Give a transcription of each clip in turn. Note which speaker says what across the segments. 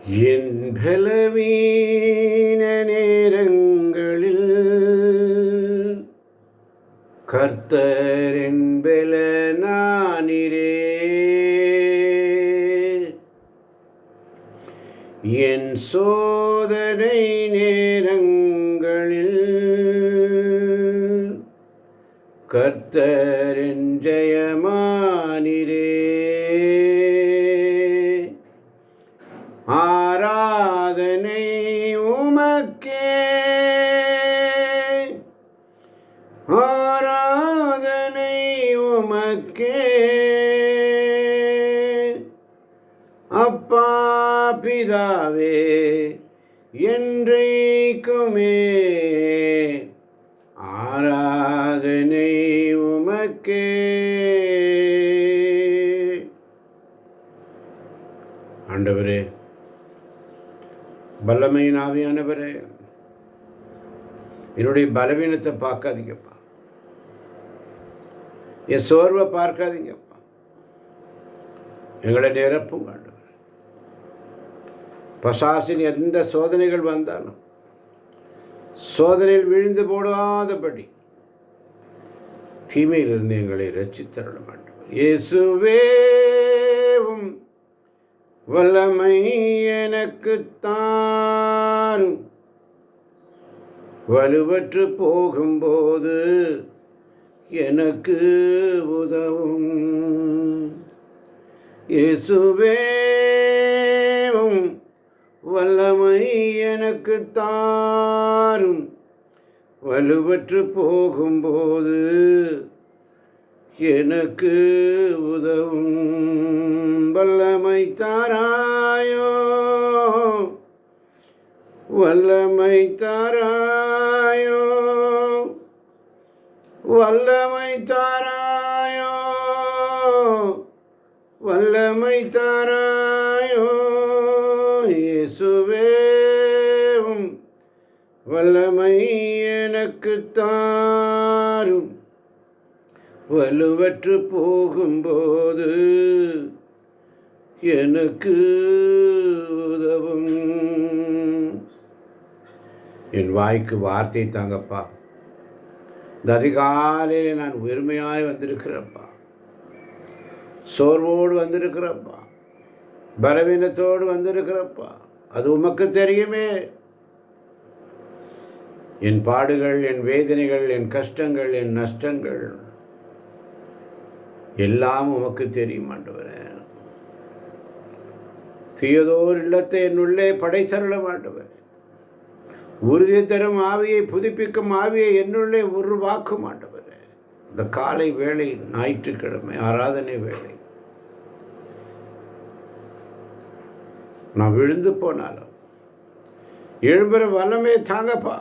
Speaker 1: என் பலவீன நேரங்களில் கர்த்தர் என் பலனானீரே. என் சோதனை நேரங்களில் கர்த்தர் என் ஜெயமானீரே. ஆராதனை உமக்கே, ஆராதனை உமக்கே. அப்பா பிதாவே என்றைக்குமே ஆராதனை உமக்கே. ஆண்டவரே, வல்லமையின் ஆவியானவரே, என்னுடைய பலவீனத்தை பார்க்காதீங்கப்பா, என் சோர்வை பார்க்காதீங்கப்பா. எங்களை நிரப்புங்க ஆண்டவரே. பசாசின் எந்த சோதனைகள் வந்தாலும் சோதனையில் விழுந்து போடாதபடி தீமையிலிருந்து எங்களை ரட்சித்தருள வேண்டும். இயேசுவேவும் வல்லமை எனக்கு தாரும், வலுவற்று போகும்போது எனக்கு உதவும். இயேசுவேவும் வல்லமை எனக்கு தாரும், வலுவற்று போகும்போது எனக்கு உதவும். வல்லமை தாராயோ, வல்லமை தாராயோ, வல்லமை தாராயோ, வல்லமை தாராயோ. இயேசுவேவும் வல்லமை எனக்கு தாரும், வலுவற்று போகும்போது எனக்கு உதவும். என் வாய்க்கு வார்த்தை தாங்கப்பா. இந்த அதிகாலையில் நான் வெறுமையாய் வந்திருக்கிறப்பா, சோர்வோடு வந்திருக்கிறப்பா, பலவீனத்தோடு வந்திருக்கிறப்பா. அது உமக்கு தெரியுமே. என் பாடுகள், என் வேதனைகள், என் கஷ்டங்கள், என் நஷ்டங்கள் எல்லாம் உமக்கு தெரியும் ஆண்டவரே. தீயதோர் இல்லத்தை என்னுள்ளே படைத்தருள மாட்டவர். உறுதி தரும் ஆவியை, புதுப்பிக்கும் ஆவியை என்னுள்ளே உருவாக்க மாட்டவர். இந்த காலை வேளை, ஞாயிற்றுக்கிழமை ஆராதனை வேளை, நான் விழுந்து போனாலும் எழும்புற வல்லமே தாங்கப்பா.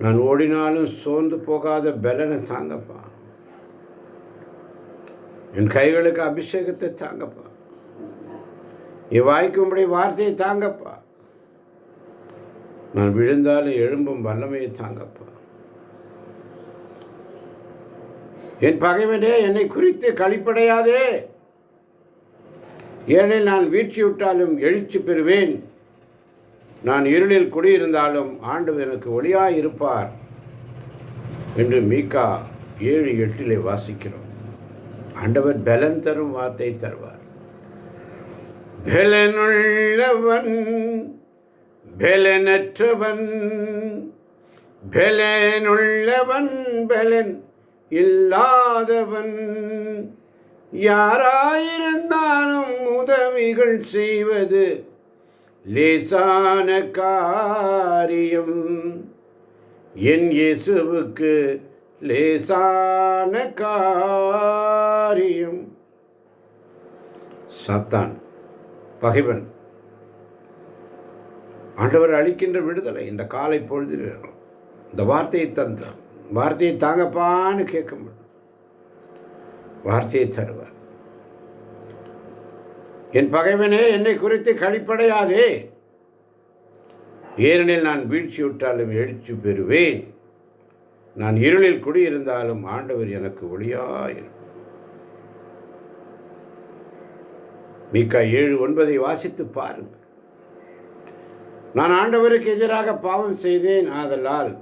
Speaker 1: நான் ஓடினாலும் சோர்ந்து போகாத பலனை தாங்கப்பா. என் கைகளுக்கு அபிஷேகத்தை தாங்கப்பா. என் வாய்க்கு உம்முடைய வார்த்தையை தாங்கப்பா. நான் விழுந்தாலும் எழும்பும் வல்லமையை தாங்கப்பா. என் பகைவனே, என்னை குறித்து களிப்படையாதே. ஏனெனில் நான் வீழ்ச்சியுற்றாலும் எழுச்சி பெறுவேன். நான் இருளில் குடியிருந்தாலும் ஆண்டவர் எனக்கு ஒளியாய் இருப்பார் என்று மீகா 7:8 வாசிக்கிறோம். ஆண்டவர் பலன் தரும் வார்த்தை தருவார். பலனுள்ளவன் பலனற்றவன், பலனுள்ளவன் பலன் இல்லாதவன், யாராயிருந்தாலும் உதவிகள் செய்வது லேசான காரியம். என் இயேசுவுக்கு லேசான காரியம். சாத்தான், பகைவன், ஆண்டவர் அளிக்கின்ற விடுதலை இந்த காலை பொழுது. இந்த வார்த்தையை தந்தார். வார்த்தையை தாங்கப்பான்னு கேட்க முடியும். வார்த்தையை தருவார். என் பகைவனே, என்னை குறித்து களிப்படையாதே. ஏனெனில் நான் வீழ்ச்சியுற்றாலும் எழுச்சி பெறுவேன். நான் இருளில் குடியிருந்தாலும் ஆண்டவர் எனக்கு ஒளியாயிருப்பார். மீகா 7:9 வாசித்து பாருங்கள். நான் ஆண்டவருக்கு எதிராக பாவம் செய்தேன், ஆதலால்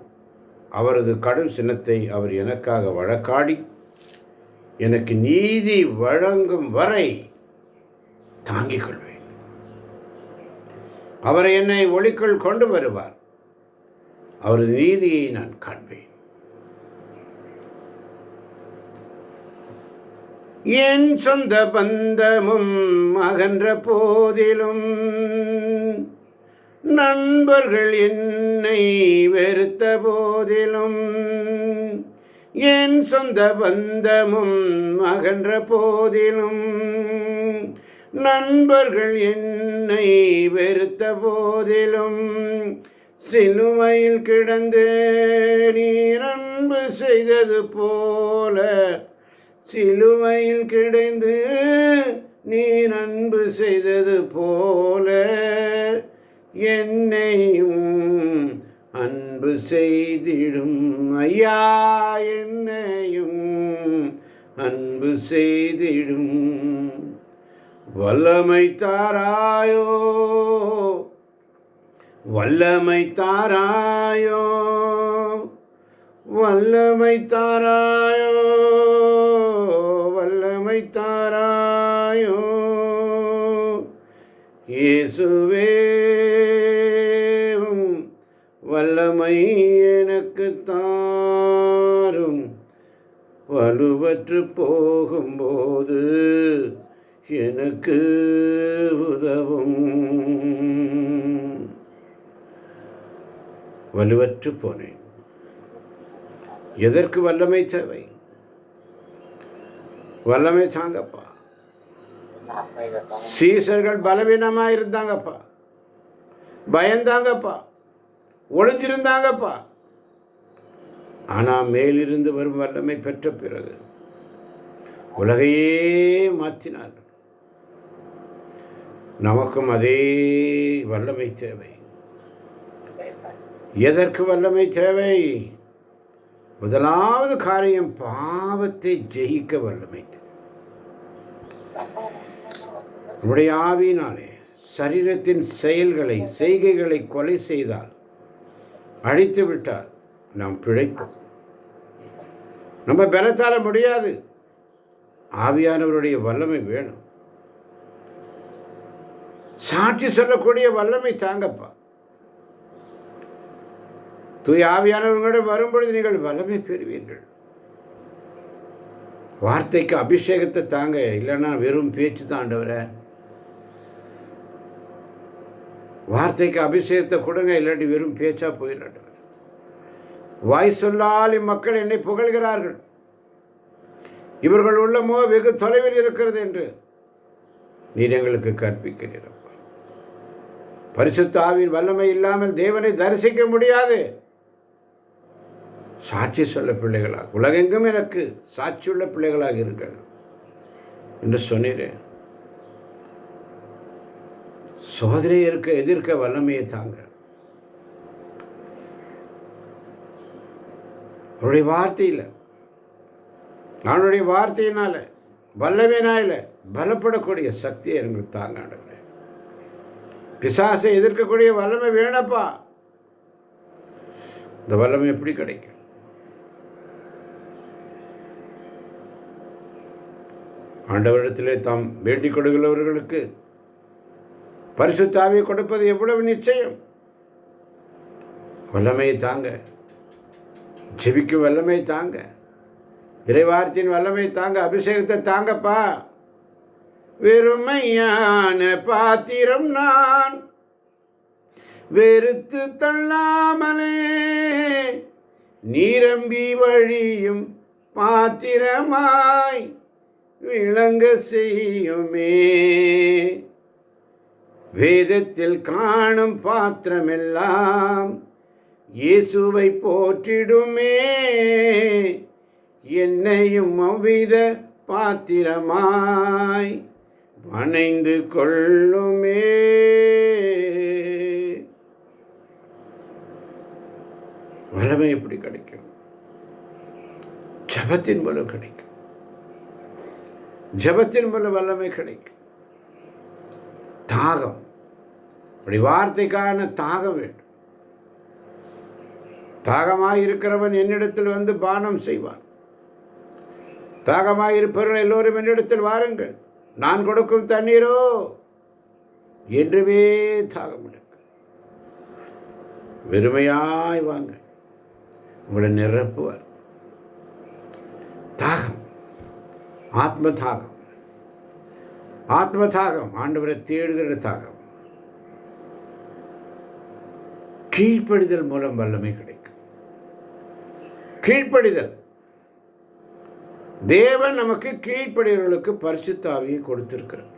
Speaker 1: அவரது கடும் சினத்தை அவர் எனக்காக வழக்காடி எனக்கு நீதி வழங்கும் வரை தாங்கிக் கொள்வேன். அவரை என்னை ஒளிக்குள் கொண்டு வருவார், அவரது நீதியை நான் காண்பேன். என் சொந்த பந்தமும் அகன்ற போதிலும், நண்பர்கள் என்னை வெறுத்த போதிலும், என் சொந்த பந்தமும் அகன்ற போதிலும், நண்பர்கள் என்னை வெறுத்த போதிலும், சிலுவையில் கிடந்து நீர் அன்பு செய்தது போல, சிலுவையில் கிடந்து நீர் அன்பு செய்தது போல, என்னையும் அன்பு செய்திடும் ஐயா, என்னையும் அன்பு செய்திடும். வல்லமை தாராயோ, வல்லமை தாராயோ, வல்லமை தாராயோ, வல்லமை தாராயோ, இயேசுவே வல்லமை எனக்கு தாரும், வலுவற்று போகும்போது எனக்கு உதவும். வலுவற்று போனேன். எதற்கு வல்லமை தேவை? வல்லமை தாங்கப்பா. சீசர்கள் பலவீனமாக இருந்தாங்கப்பா, பயந்தாங்கப்பா, ஒளிஞ்சிருந்தாங்கப்பா. ஆனால் மேலிருந்து வரும் வல்லமை பெற்ற பிறகு உலகையே மாற்றினார்கள். நமக்கும் அதே வல்லமை தேவை. எதற்கு வல்லமை தேவை? முதலாவது காரியம், பாவத்தை ஜெயிக்க வல்லமை தேவை. நம்முடைய ஆவியினாலே சரீரத்தின் செயல்களை, செய்கைகளை கொலை செய்தால், அழித்து விட்டால் நாம் பிழைப்போம். நம்ம பலத்தால முடியாது. ஆவியானவருடைய வல்லமை வேணும். சாட்சி சொல்லக்கூடிய வல்லமை தாங்கப்பா. தூய ஆவியானவர்களோடு வரும்பொழுது நீங்கள் வல்லமை பெறுவீர்கள். வார்த்தைக்கு அபிஷேகத்தை தாங்க, இல்லைன்னா வெறும் பேச்சு தான் ஆண்டவரே. வார்த்தைக்கு அபிஷேகத்தை கொடுங்க, இல்லாட்டி வெறும் பேச்சா போயிடாண்டவர். வாய் சொல்லால் இம்மக்கள் என்னை புகழ்கிறார்கள், இவர்கள் உள்ளமோ வெகு தொலைவில் இருக்கிறது என்று நீர் எங்களுக்கு கற்பிக்கிறீரப்பா. பரிசுத்த ஆவியின் வல்லமை இல்லாமல் தேவனை தரிசிக்க முடியாது. சாட்சி சொல்ல பிள்ளைகளாக, உலகெங்கும் எனக்கு சாட்சியுள்ள பிள்ளைகளாக இருங்கள் என்று சொன்னீரேன். சோதனை எதிர்க்க வல்லமையை தாங்க. அவருடைய வார்த்தையில், அவனுடைய வார்த்தையினால, வல்லமையினால பலப்படக்கூடிய சக்தியை எங்களுக்கு தாங்க ஆண்டவரே. பிசாசை எதிர்க்கக்கூடிய வல்லமை வேணப்பா. இந்த வல்லமை எப்படி கிடைக்கும்? ஆண்டவரிடத்திலே தாம் வேண்டிக் கொடுக்கிறவர்களுக்கு பரிசுத்த ஆவியை கொடுப்பது எவ்வளவு நிச்சயம். வல்லமையை தாங்க, ஜெபிக்கும் வல்லமை தாங்க, இறைவார்த்தையின் வல்லமை தாங்க, அபிஷேகத்தை தாங்கப்பா. வெறுமையான பாத்திரம் நான், வெறுத்து தள்ளாமலே நீரம்பி வழியும் பாத்திரமாய் விளங்க செய்யுமே. வேதத்தில் காணும் பாத்திரமெல்லாம் இயேசுவை போற்றிடுமே. என்னையும் அவ்வித பாத்திரமாய் வணைந்து கொள்ளுமே. வல்லமை எப்படி கிடைக்கும்? ஜபத்தின் மூலம் கிடைக்கும். ஜபத்தின் மூலம் வல்லமை கிடைக்கும். தாகம், அப்படி வார்த்தைக்கான தாகம் வேண்டும். தாகமாயிருக்கிறவன் என்னிடத்தில் வந்து பானம் செய்வான். தாகமாயிருப்பவர்கள் எல்லோரும் என்னிடத்தில் வாருங்கள், நான் கொடுக்கும் தண்ணீரோ என்றுமே தாகம் எடுக்கும். வெறுமையாய் வாங்க, உங்களை நிரப்புவார். தாகம், ஆத்ம தாகம், ஆத்ம தாகம், ஆண்டவரை தேடுகிற தாகம். கீழ்ப்படிதல் மூலம் வல்லமை கிடைக்கும். கீழ்ப்படிதல், தேவன் நமக்கு கீழ்ப்படியவர்களுக்கு பரிசுத்த ஆவியை கொடுத்திருக்கிறார்.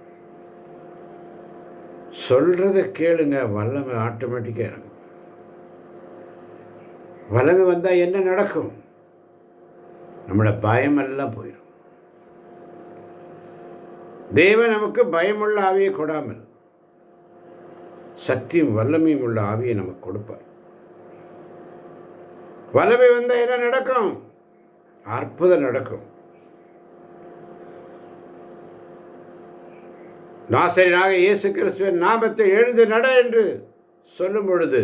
Speaker 1: சொல்றதை கேளுங்க, வல்லமை ஆட்டோமேட்டிக்காக இறங்கும். வல்லமை வந்தால் என்ன நடக்கும்? நம்மளோட பயமெல்லாம் போயிடும். தேவன் நமக்கு பயமுள்ள ஆவியை கொடாமல் சக்தியும் வல்லமையும் உள்ள ஆவியை நமக்கு கொடுப்பார். வல்லமை வந்தால் என்ன நடக்கும்? அற்புதம் நடக்கும். நாசரேயனாக இயேசு கிறிஸ்துவின் நாமத்தை எழுந்து நட என்று சொல்லும் பொழுது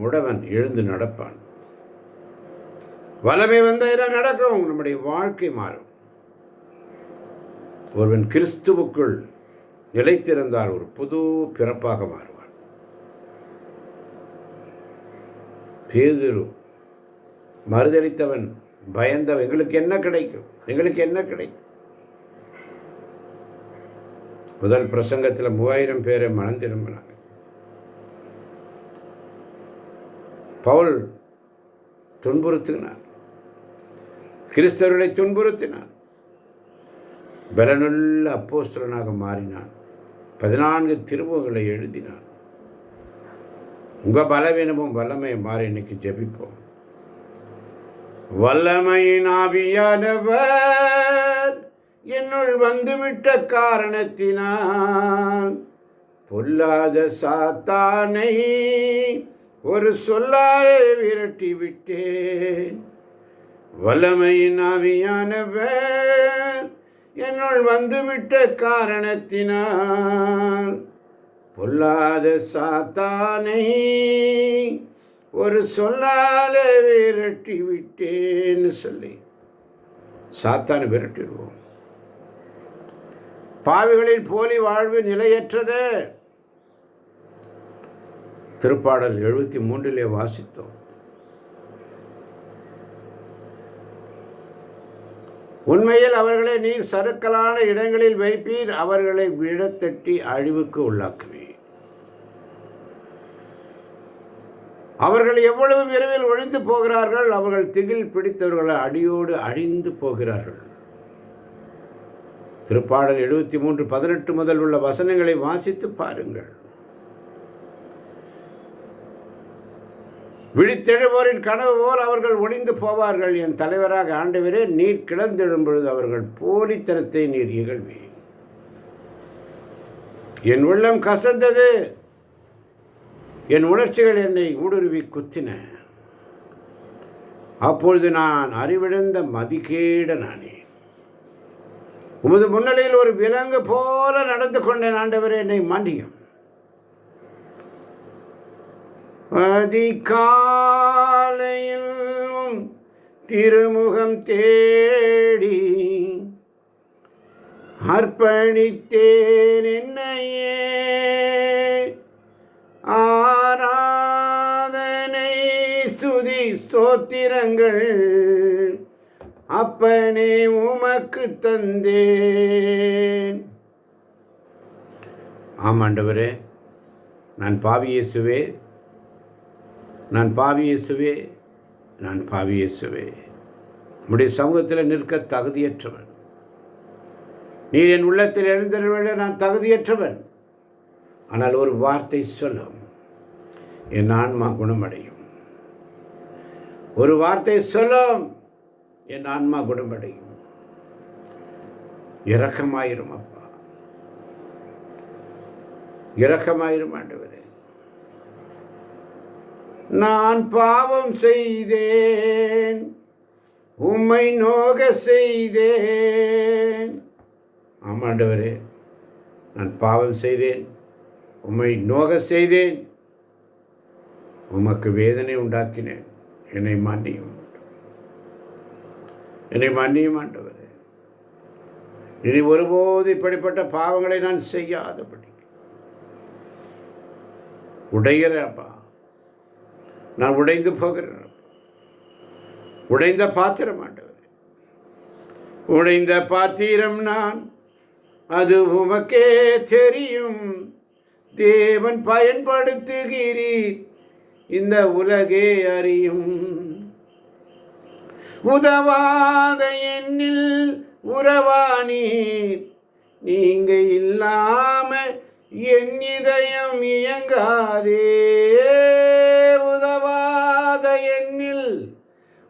Speaker 1: முடவன் எழுந்து நடப்பான். வல்லமை வந்தால் என்ன நடக்கும்? நம்முடைய வாழ்க்கை மாறும். ஒருவன் கிறிஸ்துவுக்குள் நிலைத்திருந்தால் ஒரு புது பிறப்பாக மாறுவான். பேதுரு மறுதளித்தவன், பயந்தவன், எங்களுக்கு என்ன கிடைக்கும், எங்களுக்கு என்ன கிடைக்கும்? முதல் பிரசங்கத்தில் 3000 பேரை மனம் திரும்பினாங்க. பவுல் துன்புறுத்தினார், கிறிஸ்தவர்களை துன்புறுத்தினார். பலனுள்ள அப்போஸ்தலனாக மாறினான். 14 திருமுகங்களை எழுதினான். உங்கள் பலவீனமும் வல்லமையை மாறி இன்னைக்கு ஜெபிப்போம். வல்லமையின் ஆவியானவர் என்னுள் வந்துவிட்ட காரணத்தினால் பொல்லாத சாத்தானை ஒரு சொல்லாலே விரட்டி விட்டேன். வல்லமையின் ஆவியானவர் என்னுள் வந்துவிட்ட காரணத்தினால் பொல்லாத சாத்தானை ஒரு சொல்லால விரட்டி விட்டேன்னு சொல்லி சாத்தானை விரட்டிடுவோம். பாவிகளின் போலி வாழ்வு நிலையற்றது. திருப்பாடல் 73 வாசித்தோம். உண்மையில் அவர்களை நீர் சறுக்கலான இடங்களில் வைப்பீர், அவர்களை விழத்தட்டி அழிவுக்கு உள்ளாக்குவீர். அவர்கள் எவ்வளவு விரைவில் ஒழிந்து போகிறார்கள், அவர்கள் திகில் பிடித்தவர்களை அடியோடு அழிந்து போகிறார்கள். திருப்பாடல் 73:18 முதல் உள்ள வசனங்களை வாசித்து பாருங்கள். விழித்தெழுவோரின் கனவு போல் அவர்கள் ஒளிந்து போவார்கள். என் தலைவராக ஆண்டவரே, நீர் கிளந்தெழும் பொழுது அவர்கள் போலித்தனத்தை நீர் இகழ்வீர். என் உள்ளம் கசந்தது, என் உணர்ச்சிகள் என்னை ஊடுருவி குத்தின. அப்பொழுது நான் அறிவிழந்த மதிகேட நானே. உமது முன்னிலையில் ஒரு விலங்கு போல நடந்து கொண்டேன். ஆண்டவரே, என்னை மன்னியும். அதிகாலையில் திருமுகம் தேடி அர்ப்பணித்தேன் என்னையே. ஆராதனை ஸ்துதி ஸ்தோத்திரங்கள் அப்பனே உமக்கு தந்தேன். ஆமாண்டவரே, நான் பாவி இயேசுவே, நான் பாவி இயேசுவே, நான் பாவி இயேசுவே. உம்முடைய சமூகத்தில் நிற்க தகுதியற்றவன். நீர் என் உள்ளத்தில் எழுந்தருள நான் தகுதியற்றவன். ஆனால் ஒரு வார்த்தை சொல்லும், என் ஆன்மா குணமடையும். ஒரு வார்த்தை சொல்லும், என் ஆன்மா குணமடையும். இரக்கமாயிரும் அப்பா, இரக்கமாயிரும் ஆண்டவரே. நான் பாவம் செய்தேன், உம்மை நோக செய்தேன். ஆமாண்டவரே, நான் பாவம் செய்தேன், உம்மை நோக செய்தேன், உமக்கு வேதனை உண்டாக்கினேன். என்னை மன்னியும், என்னை மன்னியும் ஆண்டவரே. இனி ஒருபோது இப்படிப்பட்ட பாவங்களை நான் செய்யாதபடி உடைகிறப்பா, நான் உடைந்து போகிறேன். உடைந்த பாத்திரம் ஆண்டவரே, உடைந்த பாத்திரம் நான், அது உமக்கே தெரியும். தேவன் பயன்படுத்துகிறீர், இந்த உலகே அறியும். உதவாத எண்ணில் உறவானீர், நீங்க இல்லாம என் இதயம் இயங்காதே. உதவாத எண்ணில்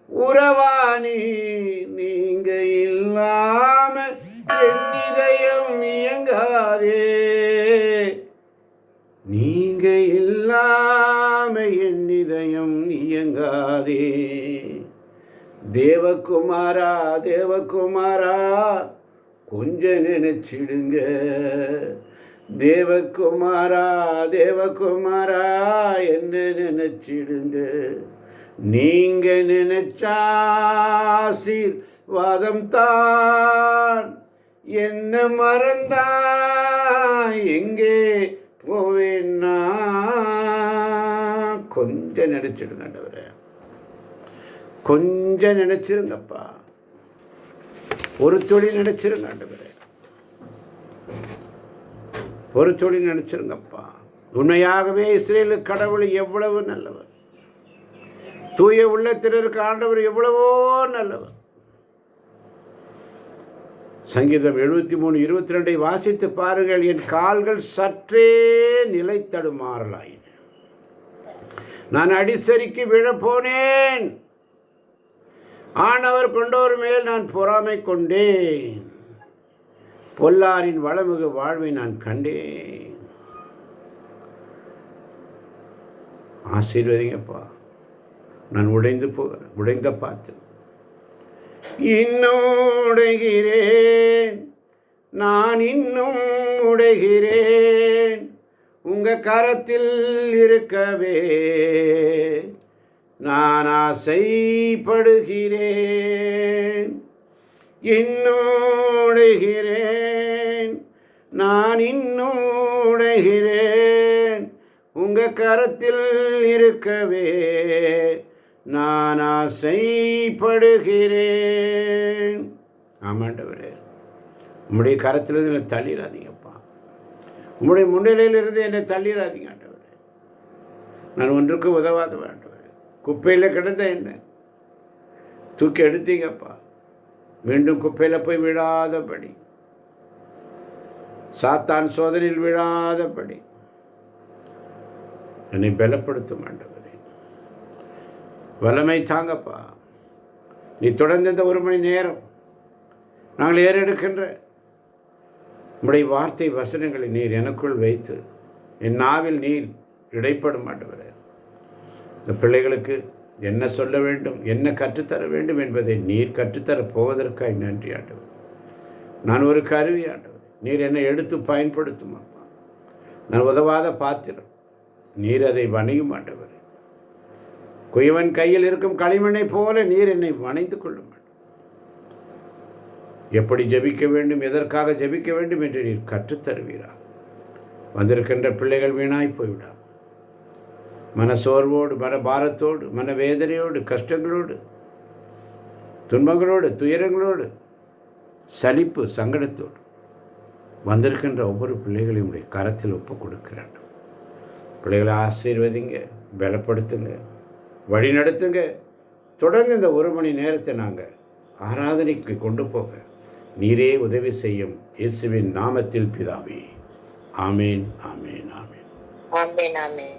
Speaker 1: உறவானீர், நீங்க இல்லாம என் இதயம் இயங்காதே. நீங்க இல்லாம என் இதயம் இயங்காதே. தேவகுமாரா, தேவகுமாரா, கொஞ்சம் நினைச்சிடுங்க. தேவகுமாரா, தேவகுமாரா, என்ன நினைச்சிடுங்க. நீங்க நினைச்சாசீர்வாதம் தான், என்ன மறந்தா எங்கே போவேன்னா. கொஞ்சம் நினைச்சிடுங்க ஆண்டவரே, கொஞ்சம் நினைச்சிருங்கப்பா. ஒரு தொழில் நினைச்சிருங்க ஆண்டவரே, ஒரு தொழில் நினைச்சிருங்கப்பா. உண்மையாகவே இஸ்ரேல் கடவுள் எவ்வளவு நல்லவர், தூய உள்ளத்தினருக்கு ஆண்டவர் எவ்வளவோ நல்லவர். சங்கீதம் 73:22 வாசித்து பாருங்கள். என் கால்கள் சற்றே நிலை தடுமாறலாயின, நான் அடிசரிக்கு விழப்போனேன். ஆண்டவர் கொண்டோர் மேல் நான் பொறாமை கொண்டேன், பொல்லாரின் வளமிகு வாழ்வை நான் கண்டேன். ஆசீர்வதிங்கப்பா, நான் உடைந்து போகிறேன், உடைந்த பார்த்து இன்னும் உடைகிறேன், நான் இன்னும் உடைகிறேன். உங்க கரத்தில் இருக்கவே நான் ஆசைப்படுகிறேன். இன்னும் உடைகிறேன், நான் இன்னும் உடைகிறேன். உங்க கரத்தில் இருக்கவே நான் ஆசைப்படுகிறேன். ஆமாண்டவரே, உம்முடைய கரத்திலிருந்து என்னை தள்ளிடாதீங்கப்பா. உம்முடைய முன்னிலையிலிருந்து என்னை தள்ளிடாதீங்க ஆண்டவரே. நான் ஒன்றுக்கு உதவாத ஆண்டவரே. குப்பையில் கிடந்த என்ன தூக்கி எடுத்தீங்கப்பா. மீண்டும் குப்பையில் போய் விழாதபடி, சாத்தான் சோதனையில் விழாதபடி என்னை பலப்படுத்தும் ஆண்டவரே. வல்லமை தாங்கப்பா. நீ தொடர்ந்து இந்த 1 மணி நேரம் நாங்கள் ஏறெடுக்கின்ற உம்முடைய வார்த்தை வசனங்களை நீர் எனக்குள் வைத்து என் நாவில் நீர் இடைப்படும் ஆண்டவரே. இந்த பிள்ளைகளுக்கு என்ன சொல்ல வேண்டும், என்ன கற்றுத்தர வேண்டும் என்பதை நீர் கற்றுத்தர போவதற்காக நன்றி ஆண்டவர். நான் ஒரு கருவி ஆண்டவர், நீர் என்னை எடுத்து பயன்படுத்தும் அப்பா. நான் உதவாத பாத்திரம், நீர் அதை வணையும் ஆண்டவர். குயவன் கையில் இருக்கும் களிமண்ணை போல நீர் என்னை வணைந்து கொள்ளும். எப்படி ஜெபிக்க வேண்டும், எதற்காக ஜெபிக்க வேண்டும் என்று நீர் கற்றுத்தருவீரா. வந்திருக்கின்ற பிள்ளைகள் வீணாய் போய்விடா. மனசோர்வோடு, மன பாரத்தோடு, மன வேதனையோடு, கஷ்டங்களோடு, துன்பங்களோடு, துயரங்களோடு, சலிப்பு சங்கடத்தோடு வந்திருக்கின்ற ஒவ்வொரு பிள்ளைகளையும் உடைய கரத்தில் ஒப்பு கொடுக்கிறான். பிள்ளைகளை ஆசீர்வதிங்க, பலப்படுத்துங்க, வழி நடத்துங்க. தொடர்ந்து இந்த 1 மணி நேரத்தை நாங்கள் ஆராதனைக்கு கொண்டு போக நீரே உதவி செய்யும். இயேசுவின் நாமத்தில் பிதாவே, ஆமேன், ஆமேன், ஆமேன், ஆமேன், ஆமேன்.